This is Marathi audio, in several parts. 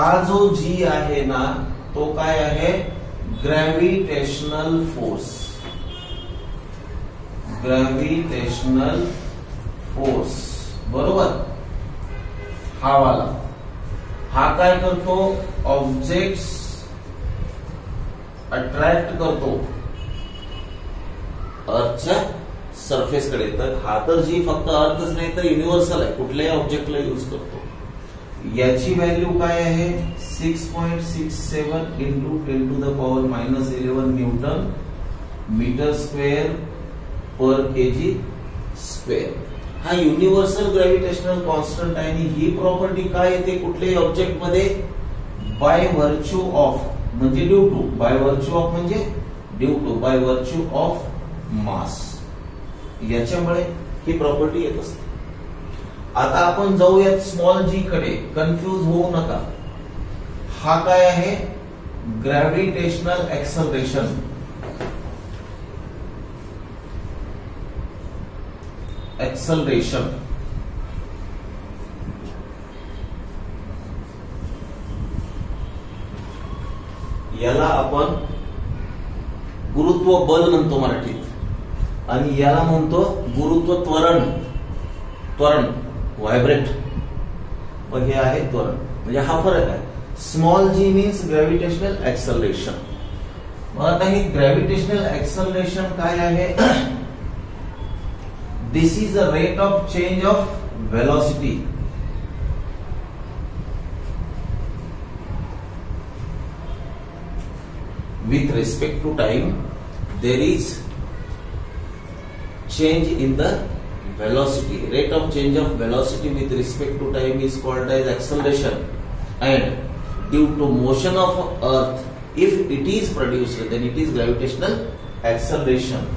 हा जो जी आहे ना तो काय आहे, ग्रॅव्हिटेशनल फोर्स. ग्रॅव्हिटेशनल फोर्स बरोबर. हा वाला हा काय करतो, ऑब्जेक्ट्स अट्रॅक्ट करतो अर्थच्या सरफेस कडे. तर हा तर जी फक्त अर्थच नाही तर युनिव्हर्सल आहे, कुठल्याही ऑब्जेक्टला यूज करतो. याची व्हॅल्यू काय आहे, 6.67 into 10⁻⁻11 newton metre square per KG square. हा युनिव्हर्सल ग्रॅव्हिटेशनल कॉन्स्टंट आहे. आणि ही प्रॉपर्टी काय येते कुठल्याही ऑब्जेक्ट मध्ये, बाय व्हर्च्यू ऑफ म्हणजे due to, by virtue of म्हणजे due to, by virtue of mass. याच्यामुळे ही प्रॉपर्टी येत असते. आता आपण जाऊयात स्मॉल जी कडे, कन्फ्यूज होऊ नका. हा काय आहे, ग्रॅव्हिटेशनल एक्सलरेशन. एक्सलरेशन याला आपण गुरुत्व बल म्हणतो मराठीत, आणि याला म्हणतो गुरुत्व त्वरण. त्वरण व्हायब्रेट, पण हे आहे त्वरण. म्हणजे हा फरक आहे. Small G means gravitational acceleration. मग आता ही ग्रॅव्हिटेशनल एक्सलरेशन काय आहे, this is a rate of change of velocity. With respect to time, there is change in the velocity. Rate of change of velocity with respect to time is called as acceleration. And due to motion of Earth, if it is produced, then it is gravitational acceleration.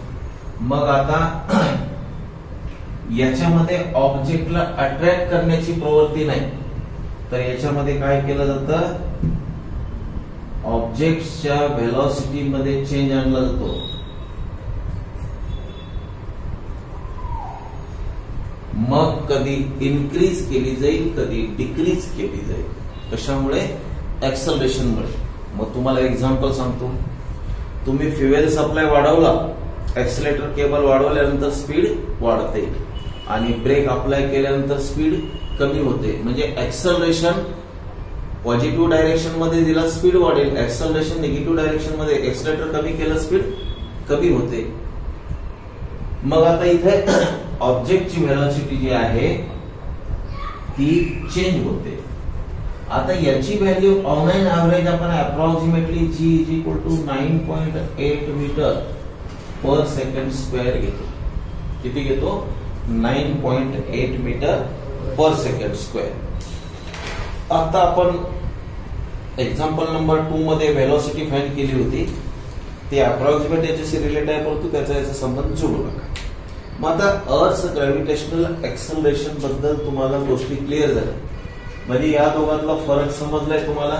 मग आता याच्यामध्ये ऑब्जेक्टला अट्रॅक्ट करण्याची प्रवृत्ती नाही, तर याच्यामध्ये काय केलं जातं, ऑब्जेक्टच्या व्हेलॉसिटी मध्ये चेंज आणला जातो. मग कधी इन्क्रीज केली जाईल, कधी डिक्रीज केली जाईल. कशामुळे, एक्सलरेशनमुळे. मग तुम्हाला एक्झाम्पल सांगतो. तुम्ही फ्युएल सप्लाय वाढवला, एक्सेलेटर केबल वाढवल्यानंतर स्पीड वाढते, आणि ब्रेक अप्लाय केल्यानंतर स्पीड कमी होते. म्हणजे एक्सलरेशन पॉझिटिव्ह डायरेक्शन मध्ये दिला स्पीड वाढेल, एक्सलरेशन निगेटिव्ह डायरेक्शन मध्ये एक्सेलेटर कमी केलं स्पीड कमी होते. मग आता इथे ऑब्जेक्टची व्हेलॉसिटी जी आहे ती चेंज होते. आता याची व्हॅल्यू ऑन एन ऍव्हरेज आपण approximately g is equal to 9.8 metre per second square घेतो. किती घेतो, 9.8 मीटर पर सेकंड स्क्वेअर. आता आपण एक्झाम्पल नंबर 2 मध्ये व्हेलॉसिटी फाइंड केली होती, ती अप्रॉक्सिमेट याच्याशी रिलेट आहे, परंतु त्याचा याचा संबंध जोडू नका. मग आता अर्थ ग्रॅव्हिटेशनल एक्सलरेशन बद्दल तुम्हाला गोष्टी क्लिअर झाल्या. म्हणजे या दोघांतला फरक समजलाय तुम्हाला.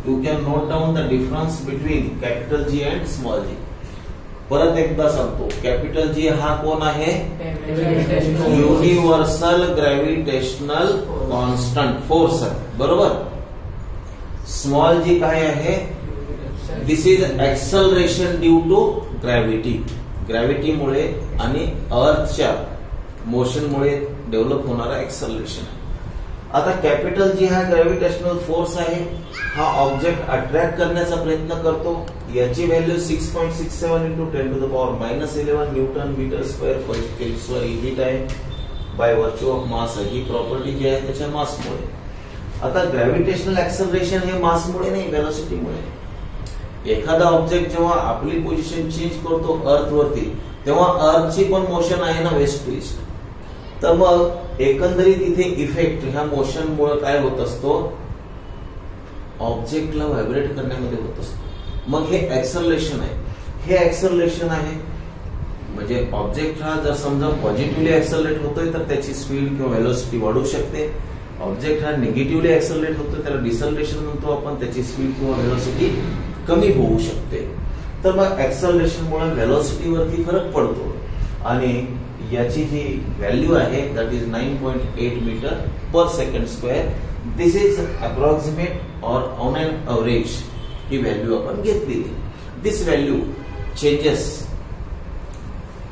You can note down the difference between capital G and small G. परत एकदा सांगतो, कॅपिटल जी हा कोण आहे, युनिव्हर्सल ग्रॅव्हिटेशनल कॉन्स्टंट फोर्स आहे बरोबर. स्मॉल जी काय आहे, this is acceleration due to gravity. ग्रॅव्हिटीमुळे आणि अर्थच्या मोशनमुळे डेव्हलप होणारा एक्सलरेशन. आता कॅपिटल जी हा ग्रॅव्हिटेशनल फोर्स आहे, हा ऑब्जेक्ट अट्रॅक्ट करण्याचा प्रयत्न करतो. याची value 6.67 into 10⁻⁻11 newton metre square per KG square unit आहे. बाय व्हर्च्यू ऑफ मास ही प्रॉपर्टी जी आहे त्याच्या मासमुळे. आता ग्रॅव्हिटेशनल एक्सलरेशन हे मासमुळे नाही, व्हेलॉसिटीमुळे. एखादा ऑब्जेक्ट जेव्हा आपली पोझिशन चेंज करतो अर्थवरती, तेव्हा अर्थची पण मोशन आहे ना वेस्ट टू ईस्ट. तर मग एकंदरीत इथे इफेक्ट ह्या मोशनमुळे काय होत असतो, ऑब्जेक्टला व्हायब्रेट करण्यामध्ये होत असतो. मग हे एक्सलरेशन आहे. हे एक्सलरेशन आहे म्हणजे ऑब्जेक्ट हा जर समजा पॉझिटिव्हली एक्सलरेट होतोय तर त्याची स्पीड किंवा व्हेलॉसिटी वाढू शकते. ऑब्जेक्ट हा निगेटिव्हली एक्सलरेट होतोय त्याला डिसलरेशन म्हणतो आपण, त्याची स्पीड किंवा व्हेलॉसिटी कमी होऊ शकते. तर मग एक्सलरेशनमुळे व्हेलॉसिटीवरती फरक पडतो. आणि याची जी व्हॅल्यू आहे that is 9.8 metre per second square. This is approximate और ऑन एन एव्हरेज ही व्हॅल्यू आपण घेतलेली. This value changes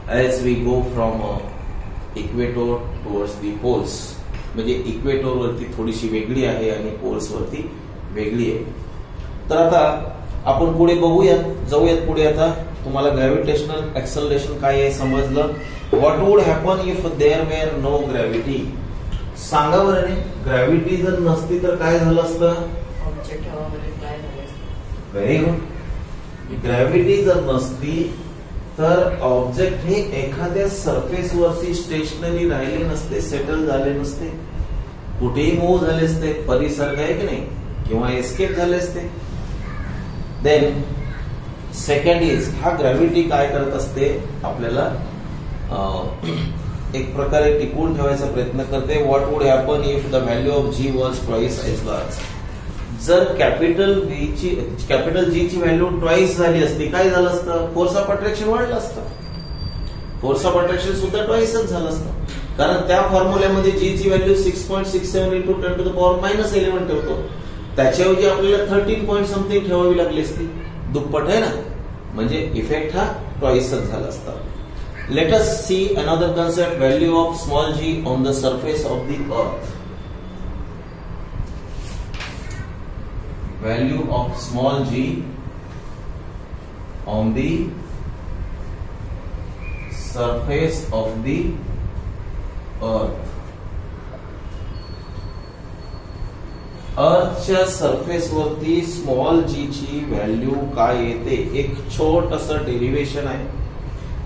as we go from equator towards the poles. म्हणजे इक्वेटर वरती थोडीशी वेगळी आहे आणि पोल्स वरती वेगळी आहे. तर आता आपण पुढे बघूयात, जाऊयात पुढे. आता तुम्हाला ग्रॅव्हिटेशनल एक्सेलरेशन काय आहे समजलं. What would happen if there were no gravity. सांगा बरं रे, ग्रॅव्हिटी जर नसती तर काय झालं असतं. Very good. ग्रॅव्हिटी जर नसती तर ऑब्जेक्ट हे एखाद्या सरफेस वरती स्टेशनरी राहिले नसते, सेटल झाले नसते, कुठेही मूव्ह झाले असते, परिसर आहे की नाही, किंवा एस्केप झाले असते. देन सेकंड इज, हा ग्रॅव्हिटी काय करत असते, आपल्याला एक प्रकारे टिकवून ठेवायचा प्रयत्न करते. What would happen if the value of g was twice as large. जर कॅपिटल जी ची व्हॅल्यू ट्वाइस झाली असती, काय झालं असतं, फोर्स ऑफ अट्रॅक्शन वाढलं असतं. फोर्स ऑफ अट्रॅक्शन सुद्धा ट्वाइसच झालं असतं, कारण त्या फॉर्म्युल्यामध्ये जी ची value 6.67 into 10 to the power -11 ठेवतो. त्याच्याऐवजी आपल्याला 13 पॉइंट समथिंग ठेवावी लागली असती, दुप्पट आहे ना. म्हणजे इफेक्ट हा ट्वाइसच झाला असता. Let us see another concept, value of small g on the surface of the earth. Value of small g on the surface of the earth. अर्थच्या सरफेस वरती स्मॉल जी ची व्हॅल्यू काय येते. एक छोटंसं डेरिव्हेशन आहे.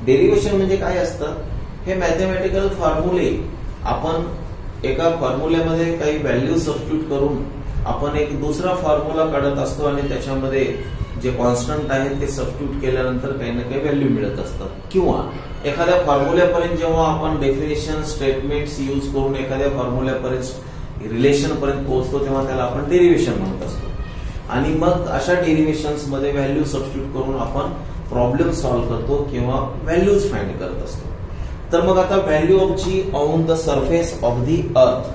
डेरिव्हेशन म्हणजे काय असतं, हे मॅथमॅटिकल फॉर्म्युले आपण एका फॉर्म्युल्यामध्ये काही व्हॅल्यू सबस्टिट्यूट करून आपण एक दुसरा फॉर्म्युला काढत असतो आणि त्याच्यामध्ये जे कॉन्स्टंट आहे ते सबस्टिट्यूट केल्यानंतर काही ना काही व्हॅल्यू मिळत असतात. किंवा एखाद्या फॉर्म्युल्यापर्यंत जेव्हा आपण डेफिनेशन स्टेटमेंट्स यूज करून एखाद्या फॉर्म्युल्यापर्यंत रिलेशन पर्यंत पोहोचतो तेव्हा त्याला आपण डेरिव्हेशन म्हणत असतो. आणि मग अशा डेरिव्हेशन्स मध्ये व्हॅल्यू सबस्टिट्यूट करून आपण प्रॉब्लेम सॉल्व्ह करतो किंवा व्हॅल्यूज फाइंड करत असतो. तर मग आता value of g on the surface of the earth.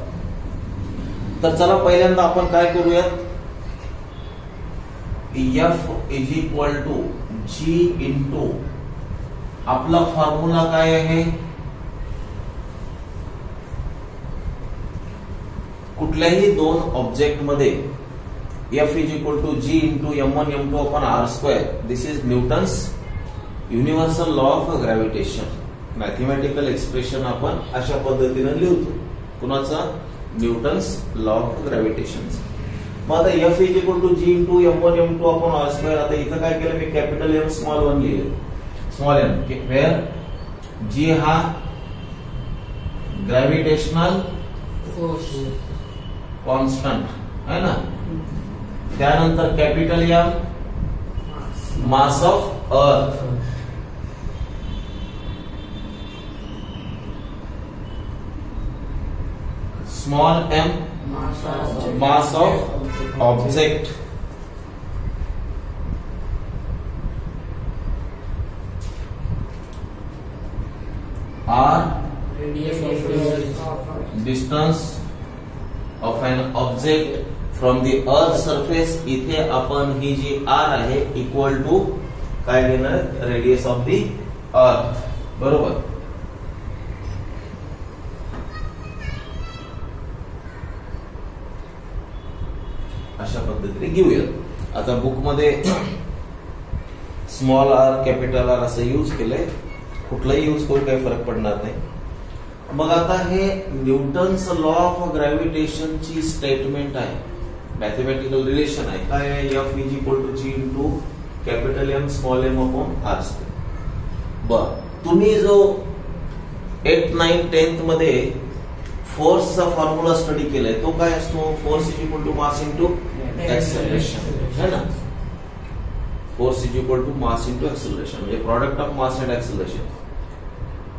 तर चला पहिल्यांदा आपण काय करूयात, F is equal to G into आपला फॉर्म्युला काय आहे, कुठल्याही दोन ऑब्जेक्ट मध्ये F is equal to G into m1 m2 upon r². This is Newton's universal law of gravitation. Mathematical expression आपण अशा पद्धतीने लिहितो. कुणाचा, न्यूटन्स लॉ ऑफ ग्रॅव्हिटेशन. मग आता F is equal to G into m1 m2 upon r². आता इथं काय केलं मी, कॅपिटल M स्मॉल 1 लिहिले, स्मॉल m, वेअर जी हा ग्रॅव्हिटेशनल कॉन्स्टंट है ना. त्यानंतर कॅपिटल M मास ऑफ अर्थ, small m mass of object, r distance of an object from the earth surface. इथे आपण ही जी r आहे इक्वल टू काय घेणार, रेडियस ऑफ द अर्थ. बरोबर. अशा पद्धतीने घेऊयात. आता बुक मध्ये स्मॉल आर कॅपिटल आर असं यूज केलंय, कुठलाही यूज करून काही फरक पडणार नाही. मग आता हे न्यूटन्स लॉ ऑफ ग्रॅव्हिटेशन ची स्टेटमेंट आहे, मॅथमॅटिकल रिलेशन आहे. काय आहे, F is equal to G into capital M small m upon r². बर, तुम्ही जो 8th 9th 10th मध्ये फोर्सचा फॉर्म्युला स्टडी केलाय तो काय असतो, force is equal to mass into acceleration है ना. Force is equal to mass into acceleration म्हणजे product of mass and acceleration.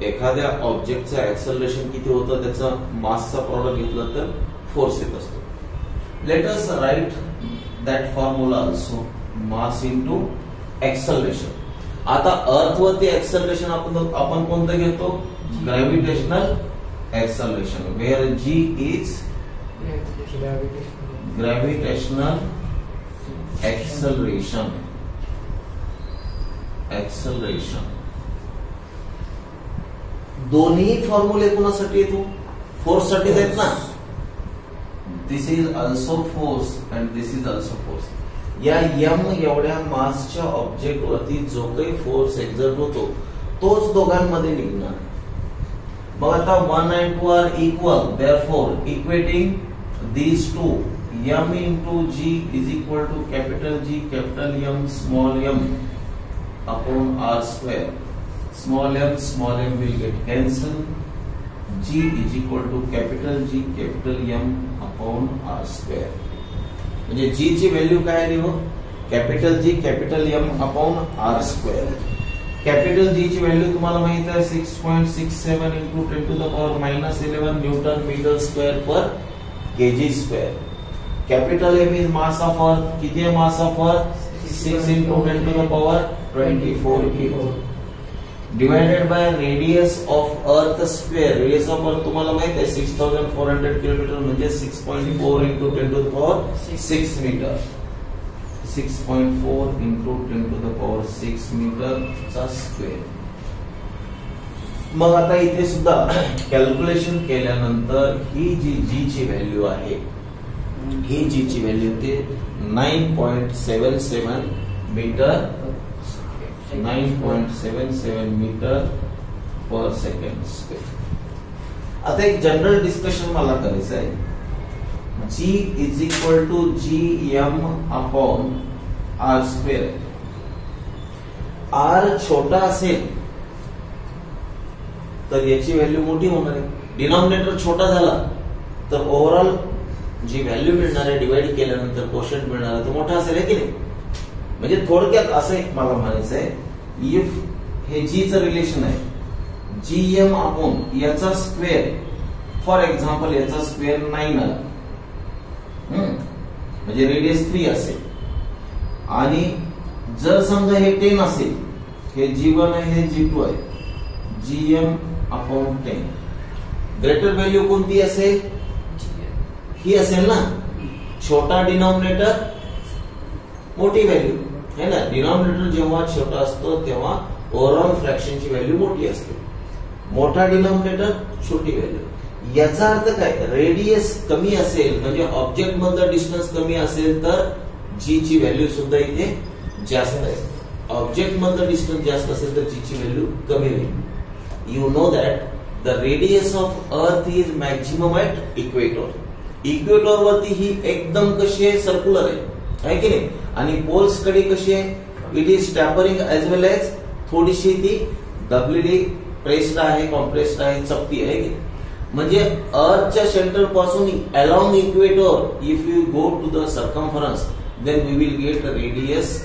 एखाद्या ऑब्जेक्टचं एक्सेलरेशन किती होतं त्याचा मासचा प्रॉडक्ट घेतला तर फोर्स येत असतो. Let us write that formula also, mass into acceleration. आता अर्थवरती एक्सेलरेशन आपण कोणतं घेतो, gravitational acceleration, where g is gravitational acceleration. दोन्ही फॉर्म्युले कोणासाठी येतो? फोर्स साठीच आहेत ना. This is also force and this is also force. या एम एवढ्या मासच्या ऑब्जेक्ट वरती जो काही फोर्स एक्झर्ट होतो तोच दोघांमध्ये निघणार. मग आता 1 and 2 are equal, therefore equating these two, m into g is equal to capital G capital M small m upon r square. Small m will get cancelled. G is equal to capital G capital M upon r square. म्हणजे g ची व्हॅल्यू काय आली हो? Capital G capital M upon r square. Capital G ची व्हॅल्यू तुम्हाला माहित आहे 6.67 into 10 to the power -11 newton metre square per kg square. Capital M is mass of earth. किती है mass of earth? 6 into 10 to the power 24 kg divided by radius of earth square. radius of earth तुम्हाला माहित आहे 6400 किलोमीटर म्हणजे 6.4 into 10 to the power 6 metre. 6.4 into 10 to the power 6 metre चा स्क्वेअर. मग आता इथे सुद्धा कॅल्क्युलेशन केल्यानंतर ही जी जी ची व्हॅल्यू आहे, ही जी ची व्हॅल्यू ते 9.77 metre 9.77 metre per second square. आता एक जनरल डिस्कशन मला करायचं आहे. G is equal to GM upon R square. R छोटा असेल तर याची व्हॅल्यू मोठी होणार आहे. डिनॉमिनेटर छोटा झाला तर ओव्हरऑल जी व्हॅल्यू मिळणार आहे डिवाइड केल्यानंतर कोशंट मिळणार आहे तो मोठा असेल की नाही. म्हणजे थोडक्यात असं एक मला म्हणायचं आहे, इफ हे जी चं रिलेशन आहे GM अपॉन याचा स्क्वेअर, फॉर एक्झाम्पल याचा स्क्वेअर 9 आला म्हणजे रेडियस 3 असेल, आणि जर समजा हे 10 असेल, हे G1 आहे हे G2 आहे, GM अपॉन 10, ग्रेटर व्हॅल्यू कोणती असेल? ही असेल ना. छोटा डिनॉमिनेटर मोठी व्हॅल्यू है ना. डिनॉमिनेटर जेव्हा छोटा असतो तेव्हा ओव्हरऑल फ्रॅक्शनची व्हॅल्यू मोठी असते. मोठा डिनॉमिनेटर छोटी व्हॅल्यू. याचा अर्थ काय? रेडियस कमी असेल म्हणजे ऑब्जेक्ट मधलं डिस्टन्स कमी असेल तर जी ची व्हॅल्यू सुद्धा इथे जास्त आहे. ऑब्जेक्ट मधलं डिस्टन्स जास्त असेल तर जी ची व्हॅल्यू कमी होईल. You know that the radius of earth is maximum at equator. Equator वरती ही एकदम कशी आहे? सर्क्युलर आहे की नाही. आणि पोल्स कडे कशी आहे? It is tapering as well as थोडीशी ती दबलेली, प्रेस्ड आहे, कॉम्प्रेस्ड आहे, चपटी आहे की. म्हणजे अर्थच्या सेंटर पासून along equator if you go to the circumference then we will get radius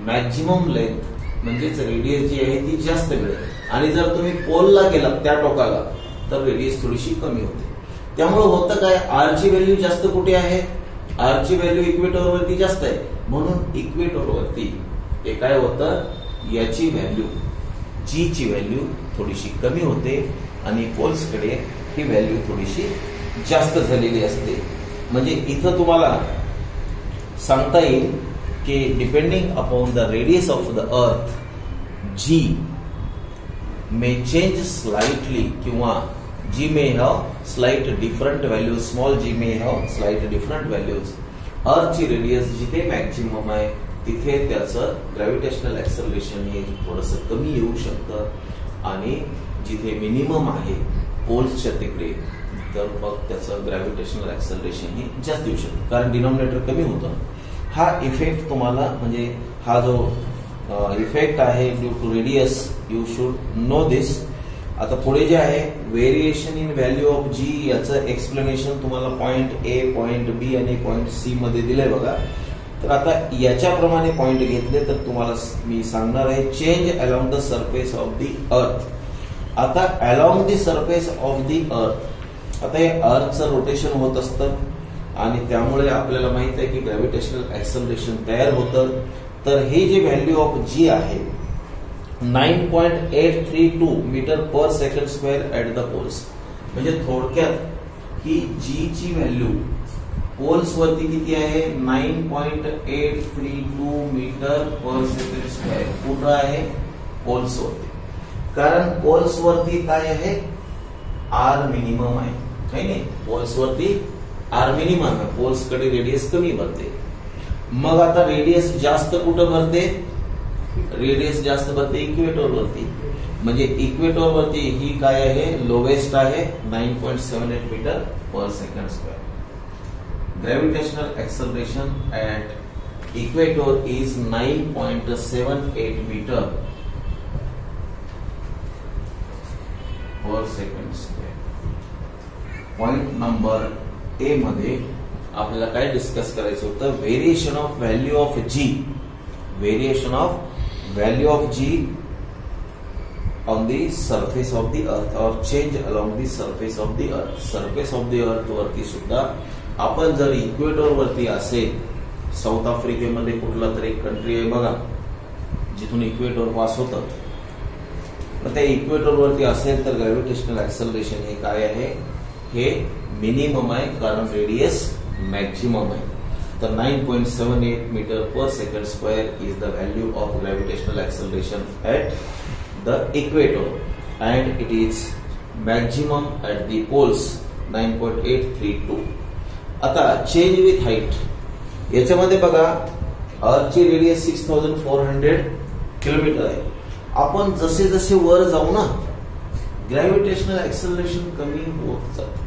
maximum length, म्हणजेच रेडियस जी आहे ती जास्त मिळेल. आणि जर तुम्ही पोलला गेलात त्या टोकाला तर रेडियस थोडीशी कमी होते. त्यामुळे होतं काय? आर ची व्हॅल्यू जास्त कुठे आहे? आर ची व्हॅल्यू इक्वेटर वरती जास्त आहे, म्हणून इक्वेटर वरती हे काय होतं? याची व्हॅल्यू जी ची व्हॅल्यू थोडीशी कमी होते आणि पोल्स कडे ही व्हॅल्यू थोडीशी जास्त झालेली असते. म्हणजे इथं तुम्हाला सांगता येईल की depending upon the radius of the earth g may change slightly किंवा G may have slight different values, small g may have slight different values. अर्थची रेडियस जिथे मॅक्झिमम आहे तिथे त्याचं ग्रॅव्हिटेशनल ऍक्सलरेशन हे थोडंसं कमी येऊ शकतं आणि जिथे मिनिमम आहे पोल्सच्या तिकडे तर मग त्याचं ग्रॅव्हिटेशनल ऍक्सलरेशन हे जास्त येऊ शकतं, कारण डिनॉमिनेटर कमी होतं. हा इफेक्ट तुम्हाला म्हणजे हा जो इफेक्ट आहे due to radius, you should know this. आता पुढे जे आहे variation in value of G, याचं एक्सप्लेनेशन तुम्हाला पॉइंट ए, पॉइंट बी आणि पॉइंट सी मध्ये दिलंय बघा. तर आता याच्याप्रमाणे पॉइंट घेतले तर तुम्हाला मी सांगणार आहे change along the surface of the earth. आता along the surface of the earth, आता हे अर्थचं रोटेशन होत असतं आणि त्यामुळे आपल्याला माहित आहे की ग्रॅव्हिटेशनल ऍक्सलरेशन तयार होतं. तर हे जे व्हॅल्यू ऑफ जी आहे 9.832 metre per second square at the poles, म्हणजे थोडक्यात ही जी ची व्हॅल्यू पोल्स वरती किती आहे 9.832 मीटर पर सेकंड स्क्वेअर कुठं आहे पोल्स वरती. कारण पोल्स वरती काय आहे आर मिनिमम आहे काही नाही. पोल्स वरती आर मिनिमम आहे. पोल्स कडे रेडियस कमी भरते. मग आता रेडियस जास्त कुठं भरते रेडियस जास्त भरते इक्वेटर वरती. म्हणजे इक्वेटर वरती ही काय आहे लोवेस्ट आहे 9.78 metre per second square. Gravitational acceleration at equator is 9.78 meter per second square. Point number A मध्ये आपल्याला काय डिस्कस करायचं होतं variation of value of g. Variation of value of g on the surface of the earth or change along the surface of the earth. Surface of the earth वरती सुद्धा आपण जर इक्वेटर वरती असेल साऊथ आफ्रिकेमध्ये कुठला तरी एक कंट्री आहे बघा जिथून इक्वेटर पास होतं तर त्या इक्वेटर वरती असेल तर ग्रॅव्हिटेशनल ऍक्सलरेशन हे काय आहे हे मिनिमम आहे कारण रेडियस मॅक्झिमम आहे. तर 9.78 metre per second square is the value of gravitational acceleration at the equator and it is maximum at the poles 9.832. आता चेंज विथ हाईट याच्यामध्ये बघा अर्थची रेडियस 6400 किलोमीटर आहे. आपण जसे जसे वर जाऊ ना ग्रॅव्हिटेशनल ऍक्सलरेशन कमी होत जातं.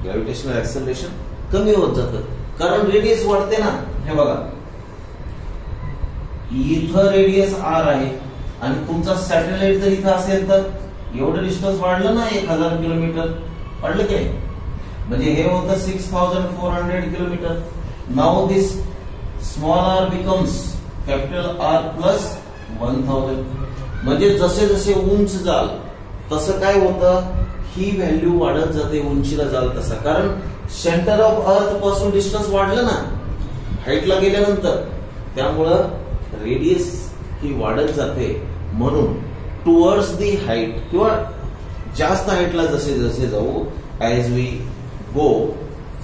ग्रॅव्हिटेशनल ऍक्सलरेशन कमी होत जातं कारण रेडियस वाढते ना. हे बघा इथं रेडियस आर आहे आणि तुमचा सॅटेलाइट जर इथं असेल तर एवढं डिस्टन्स वाढलं ना 1000 किलोमीटर वाढलं काय म्हणजे हे होतं 6400 kilometre. Now this small R becomes capital R plus 1000. म्हणजे जसे जसे उंच जाल तसं काय होतं ही व्हॅल्यू वाढत जाते उंचीला जाल तसं कारण सेंटर ऑफ अर्थ पासून डिस्टन्स वाढलं ना हाईटला गेल्यानंतर त्यामुळं रेडियस ही वाढत जाते. म्हणून टुवर्ड्स दी हाईट किंवा जास्त हाईटला जसे जसे जाऊ as we go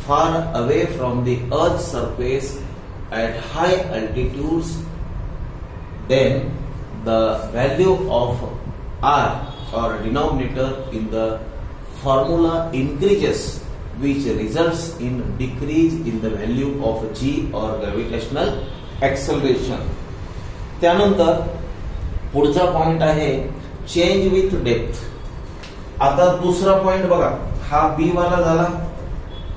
far away from the earth surface at high altitudes then the value of R or denominator in the formula increases which results in decrease in the value of g or gravitational acceleration. त्यानंतर पुढचा पॉइंट आहे चेंज विथ डेप्थ. आता दुसरा पॉइंट बघा हा बी वाला झाला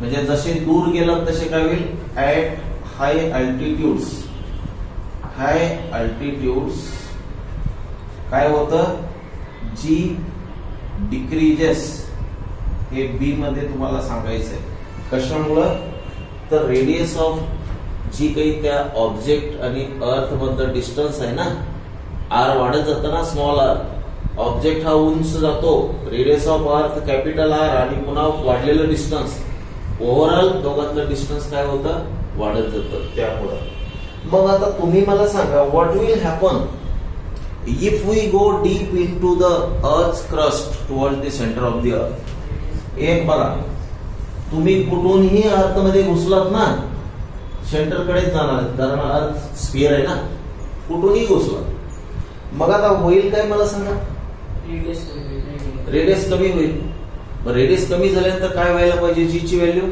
म्हणजे जसे दूर गेलात तसे काय होईल at high altitudes. High altitudes काय होतं जी डिक्रीजेस हे बी मध्ये तुम्हाला सांगायचंय कशामुळं तर रेडियस ऑफ जी काही त्या ऑब्जेक्ट आणि अर्थ मधलं डिस्टन्स आहे ना आर वाढत जातं ना स्मॉल आर ऑब्जेक्ट हा उंच जातो radius of earth capital R आणि पुन्हा वाढलेलं डिस्टन्स ओव्हरऑल दोघांतलं डिस्टन्स काय होतं वाढत जातं त्यामुळं. मग आता तुम्ही मला सांगा what will happen if we go deep into the earth's crust towards the center of the earth. एक बघा तुम्ही कुठूनही अर्थ मध्ये घुसलात ना सेंटर कडेच जाणार कारण अर्थ स्फिअर आहे ना कुठूनही घुसलात मग आता होईल काय मला सांगा रेडियस कमी होईल. रेडियस कमी झाल्यानंतर काय व्हायला पाहिजे जी ची व्हॅल्यू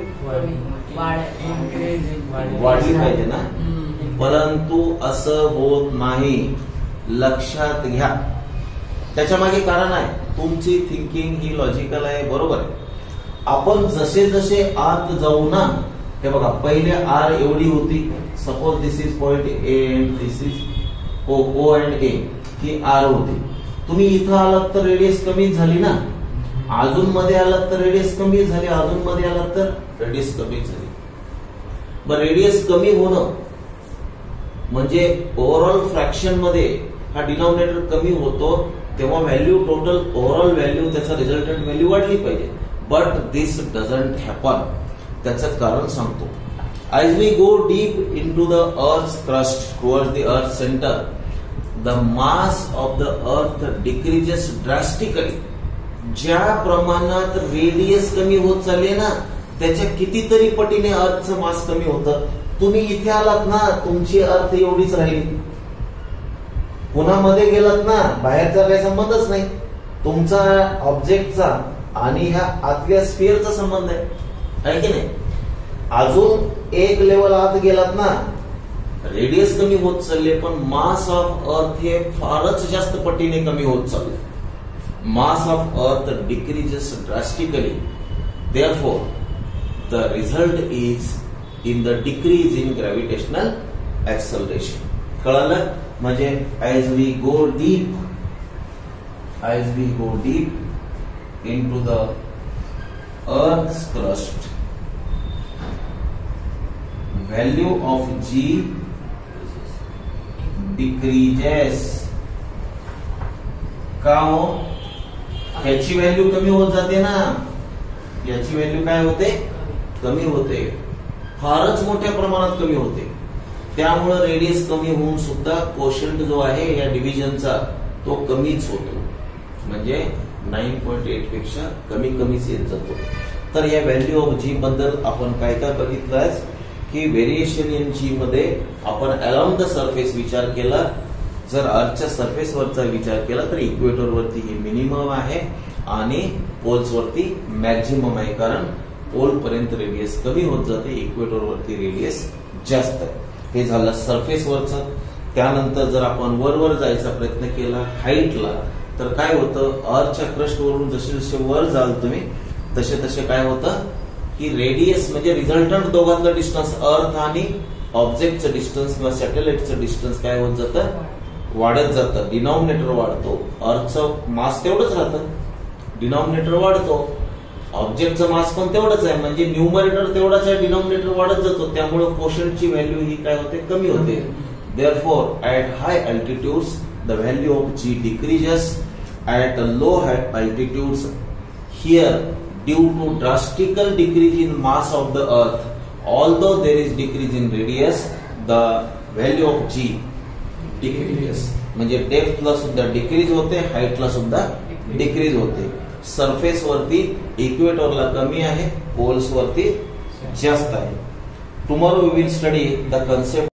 वाढली पाहिजे ना परंतु असं होत नाही. लक्षात घ्या त्याच्या मागे कारण आहे तुमची थिंकिंग ही लॉजिकल आहे बरोबर आहे. आपण जसे जसे आत जाऊ ना हे बघा पहिले आर एवढी होती suppose this is point A and this is O and A ही आर होती. तुम्ही इथं आलात तर रेडियस कमी झाली ना अजून मध्ये आलात तर रेडियस कमी झाली अजून मध्ये आलात तर रेडियस कमी झाली. मग रेडियस कमी होणं म्हणजे ओव्हरऑल फ्रॅक्शन मध्ये हा डिनॉमिनेटर कमी होतो तेव्हा व्हॅल्यू टोटल ओव्हरऑल व्हॅल्यू त्याचा रिझल्टंट व्हॅल्यू वाढली पाहिजे. But this doesn't happen. त्याचं कारण सांगतो. As we go deep into the earth crust towards the earth centre the mass of the earth decreases drastically. ज्या प्रमाणात रेडियस कमी होत चालले ना त्याच्या कितीतरी पटीने अर्थचं मास कमी होतं. तुम्ही इथे आलात ना तुमची अर्थ एवढीच राहील. पुन्हा मध्ये गेलात ना बाहेरचा काही संबंधच नाही. तुमचा ऑब्जेक्टचा आणि ह्या आतल्या स्फिअरचा संबंध आहे की नाही. अजून एक लेवल आत गेलात ना रेडियस कमी होत चालले पण मास ऑफ अर्थ हे फारच जास्त पटीने कमी होत चालले. Mass of earth decreases drastically. Therefore the result is in the decrease in gravitational acceleration. कळालं. म्हणजे as we go deep into the Earth's crust, value of G decreases. का हो? याची व्हॅल्यू कमी होत जाते ना. याची व्हॅल्यू काय होते? कमी होते. फारच मोठ्या प्रमाणात कमी होते. त्यामुळे रेडियस कमी होऊन सुद्धा कोशंट जो आहे या डिव्हिजनचा तो कमीच होतो. म्हणजे 9.8 पेक्षा कमीच येत जातो. तर या व्हॅल्यू ऑफ जी बद्दल आपण काय काय बघितलं की व्हेरिएशन इन जी मध्ये आपण अराउंड द सरफेस विचार केला. जर अर्थच्या सरफेसवरचा विचार केला तर इक्वेटर वरती हे मिनिमम आहे आणि पोल्स वरती मॅक्झिमम आहे. कारण पोल पर्यंत रेडियस कमी होत जाते, इक्वेटर वरती रेडियस जास्त आहे. हे झालं सरफेस वरचं. त्यानंतर जर आपण वर जायचा प्रयत्न केला हाईटला तर काय होतं अर्थच्या क्रस्ट वरून जसे जसे वर जाल तुम्ही तसे तसे काय होतं की रेडियस म्हणजे रिझल्टंट दोघांचं डिस्टन्स अर्थ आणि ऑब्जेक्टचं डिस्टन्स किंवा सॅटेलाइटचं डिस्टन्स काय होत जातं वाढत जातं. डिनॉमिनेटर वाढतो. अर्थचं मास तेवढंच राहतं, डिनॉमिनेटर वाढतो. ऑब्जेक्टचं मास पण तेवढंच आहे म्हणजे न्यूमरेटर तेवढाच आहे, डिनॉमिनेटर वाढत जातो. त्यामुळे कोशंटची व्हॅल्यू ही काय होते कमी होते. Therefore, at high altitudes, the value of G decreases. At low altitudes, here, due to drastical decrease in mass of the Earth, although there is decrease in radius, the value of G decreases. म्हणजे डेप्थला सुद्धा डिक्रीज होते, हाईटला सुद्धा डिक्रीज होते. सरफेस वरती इक्वेटरला कमी आहे, पोल्स वरती जास्त आहे. Tomorrow we will study the concept